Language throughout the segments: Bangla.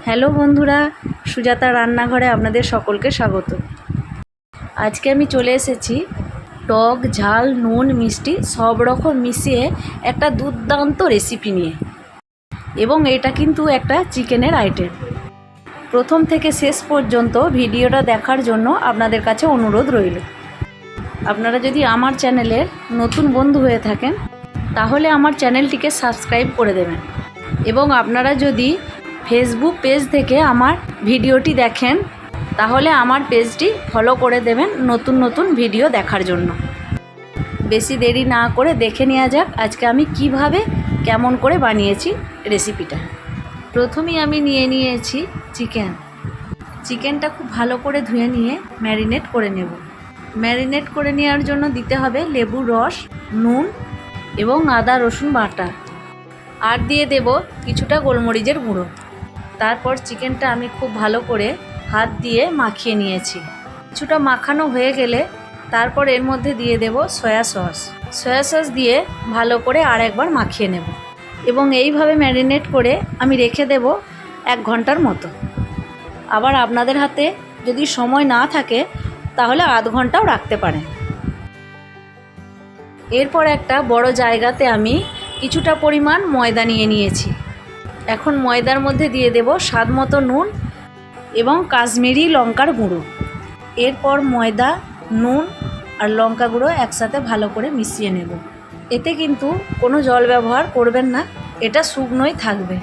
হ্যালো বন্ধুরা, সুজাতা রান্নাঘরে আপনাদের সকলকে স্বাগত। আজকে আমি চলে এসেছি টক ঝাল নুন মিষ্টি সব রকম মিশিয়ে একটা দুর্দান্ত রেসিপি নিয়ে, এবং এটা কিন্তু একটা চিকেনের আইটেম। প্রথম থেকে শেষ পর্যন্ত ভিডিওটা দেখার জন্য আপনাদের কাছে অনুরোধ রইল। আপনারা যদি আমার চ্যানেলের নতুন বন্ধু হয়ে থাকেন তাহলে আমার চ্যানেলটিকে সাবস্ক্রাইব করে দেবেন, এবং আপনারা যদি ফেসবুক পেজ থেকে আমার ভিডিওটি দেখেন তাহলে আমার পেজটি ফলো করে দেবেন নতুন নতুন ভিডিও দেখার জন্য। বেশি দেরি না করে দেখে নেওয়া যাক আজকে আমি কিভাবে কেমন করে বানিয়েছি রেসিপিটা। প্রথমেই আমি নিয়ে নিয়েছি চিকেনটা খুব ভালো করে ধুয়ে নিয়ে ম্যারিনেট করে নেব। ম্যারিনেট করে নেওয়ার জন্য দিতে হবে লেবুর রস, নুন এবং আদা রসুন বাটা, আর দিয়ে দেব কিছুটা গোলমরিচের গুঁড়ো। তারপর চিকেনটা আমি খুব ভালো করে হাত দিয়ে মাখিয়ে নিয়েছি। কিছুটা মাখানো হয়ে গেলে তারপর এর মধ্যে দিয়ে দেব সয়া সস দিয়ে ভালো করে আর একবার মাখিয়ে নেব, এবং এইভাবে ম্যারিনেট করে আমি রেখে দেব 1 ঘন্টার মতো। আবার আপনাদের হাতে যদি সময় না থাকে তাহলে আধ ঘন্টাও রাখতে পারেন। এরপর একটা বড় জায়গাতে আমি কিছুটা পরিমাণ ময়দা নিয়ে নিয়েছি। এখন ময়দার মধ্যে দিয়ে দেব স্বাদ মতো নুন এবং কাশ্মীরি লঙ্কার গুঁড়ো। এরপর ময়দা, নুন আর লঙ্কা গুঁড়ো একসাথে ভালো করে মিশিয়ে নেব। এতে কিন্তু কোনো জল ব্যবহার করবেন না, এটা শুকনোই থাকবে।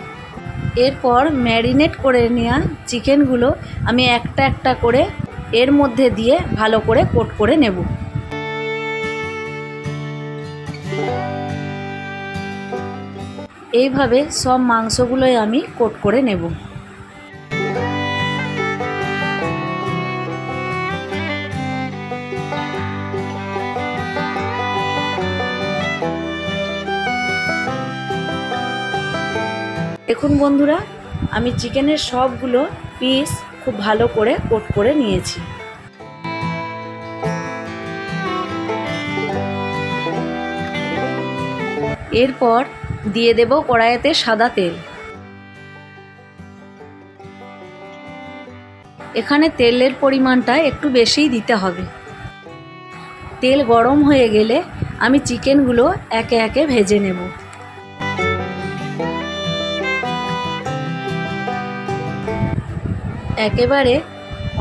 এরপর ম্যারিনেট করে নেওয়া চিকেনগুলো আমি একটা একটা করে এর মধ্যে দিয়ে ভালো করে কোট করে নেব। এইভাবে সব মাংসগুলোই আমি কোট করে নেব। দেখুন বন্ধুরা, আমি চিকেনের সবগুলো পিস খুব ভালো করে কোট করে নিয়েছি। এরপর দিয়ে দেব কড়াইতে সাদা তেল। এখানে তেলের পরিমাণটা একটু বেশিই দিতে হবে। তেল গরম হয়ে গেলে আমি চিকেনগুলো একে একে ভেজে নেব। একেবারে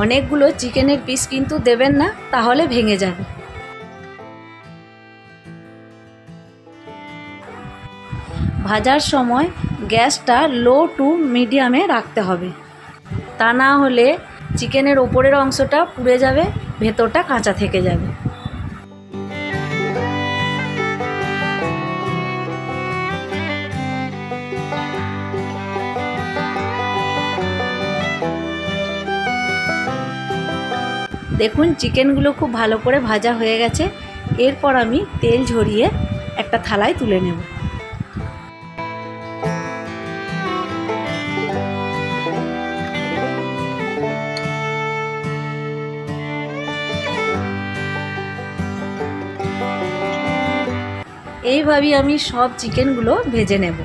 অনেকগুলো চিকেনের পিস কিন্তু দেবেন না, তাহলে ভেঙে যাবে। ভাজার সময় গ্যাসটা লো টু মিডিয়ামে রাখতে হবে, তা না হলে চিকেনের ওপরের অংশটা পুড়ে যাবে, ভেতরটা কাঁচা থেকে যাবে। দেখুন চিকেনগুলো খুব ভালো করে ভাজা হয়ে গেছে। এরপর আমি তেল ঝরিয়ে একটা থালায় তুলে নেব। এইভাবেই আমি সব চিকেনগুলো ভেজে নেব।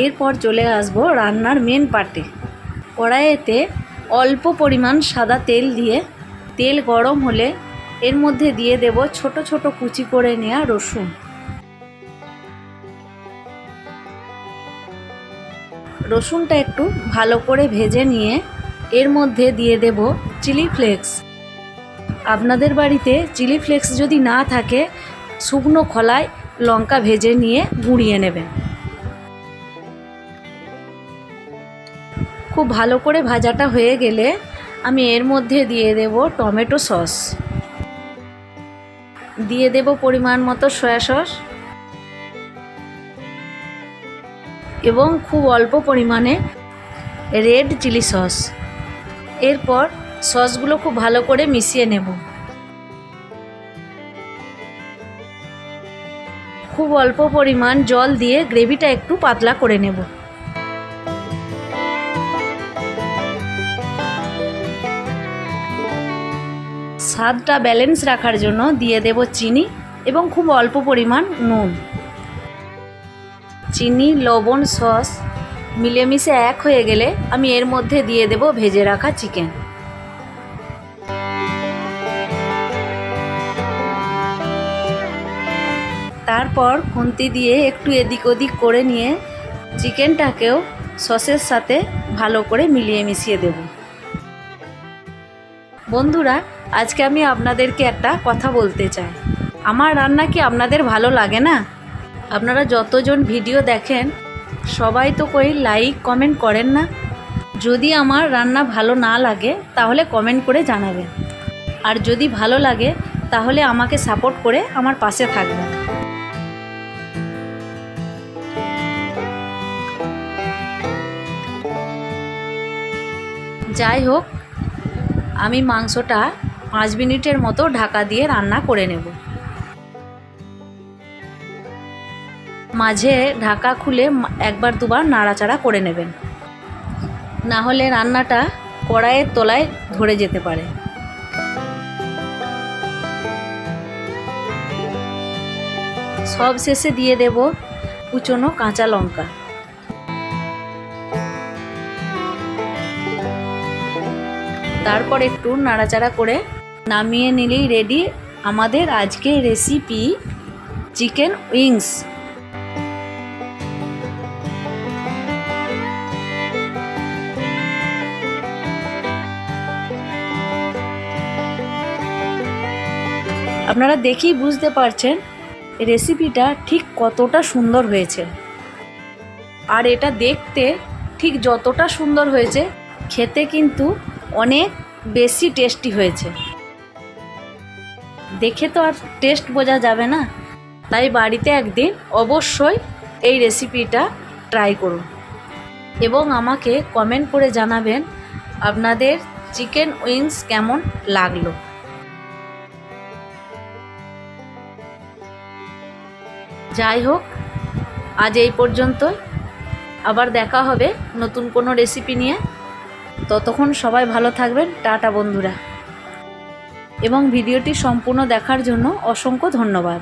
এরপর চলে আসবো রান্নার মেন পার্টে। কড়াইতে অল্প পরিমাণ সাদা তেল দিয়ে, তেল গরম হলে এর মধ্যে দিয়ে দেব ছোট ছোট কুচি করে নেওয়া রসুন। রসুনটা একটু ভালো করে ভেজে নিয়ে এর মধ্যে দিয়ে দেব চিলি ফ্লেক্স। আপনাদের বাড়িতে চিলি ফ্লেক্স যদি না থাকে শুকনো খোলায় লঙ্কা ভেজে নিয়ে গুঁড়িয়ে নেবেন। খুব ভালো করে ভাজাটা হয়ে গেলে আমি এর মধ্যে দিয়ে দেব টমেটো সস, দিয়ে দেব পরিমাণ মতো সয়া সস এবং খুব অল্প পরিমাণে রেড চিলি সস। এরপর সসগুলো খুব ভালো করে মিশিয়ে নেব। খুব অল্প পরিমাণ জল দিয়ে গ্রেভিটা একটু পাতলা করে নেব। স্বাদটা ব্যালেন্স রাখার জন্য দিয়ে দেব চিনি এবং খুব অল্প পরিমাণ নুন। চিনি, লবণ, সস মিলেমিশে এক হয়ে গেলে আমি এর মধ্যে দিয়ে দেব ভেজে রাখা চিকেন। তারপর খুন্তি দিয়ে একটু এদিক ওদিক করে নিয়ে চিকেনটাকেও সসের সাথে ভালো করে মিলিয়ে মিশিয়ে দেব। বন্ধুরা, আজকে আমি আপনাদেরকে একটা কথা বলতে চাই। আমার রান্না কি আপনাদের ভালো লাগে না? আপনারা যতজন ভিডিও দেখেন সবাই তো কই লাইক কমেন্ট করেন না। যদি আমার রান্না ভালো না লাগে তাহলে কমেন্ট করে জানাবেন, আর যদি ভালো লাগে তাহলে আমাকে সাপোর্ট করে আমার পাশে থাকবেন। যাই হোক, আমি মাংসটা 5 মিনিটের মতো ঢাকা দিয়ে রান্না করে নেব। মাঝে ঢাকা খুলে একবার দুবার নাড়াচাড়া করে নেবেন, না হলে রান্নাটা কড়াইয়ের তলায় ধরে যেতে পারে। সব শেষে দিয়ে দেব কুচনো কাঁচা লঙ্কা। তারপর একটু নাড়াচাড়া করে নামিয়ে নিলেই রেডি আমাদের আজকের রেসিপি চিকেন উইংস। আপনারা দেখেই বুঝতে পারছেন রেসিপিটা ঠিক কতটা সুন্দর হয়েছে, আর এটা দেখতে ঠিক যতটা সুন্দর হয়েছে খেতে কিন্তু অনেক বেশি টেস্টি হয়েছে। দেখে তো আর টেস্ট বোঝা যাবে না, তাই বাড়িতে একদিন অবশ্যই এই রেসিপিটা ট্রাই করুন এবং আমাকে কমেন্ট করে জানাবেন আপনাদের চিকেন উইংস কেমন লাগলো। যাই হোক, আজ এই পর্যন্তই। আবার দেখা হবে নতুন কোনো রেসিপি নিয়ে। ততক্ষণ সবাই ভালো থাকবেন। টাটা বন্ধুরা, এবং ভিডিওটি সম্পূর্ণ দেখার জন্য অসংখ্য ধন্যবাদ।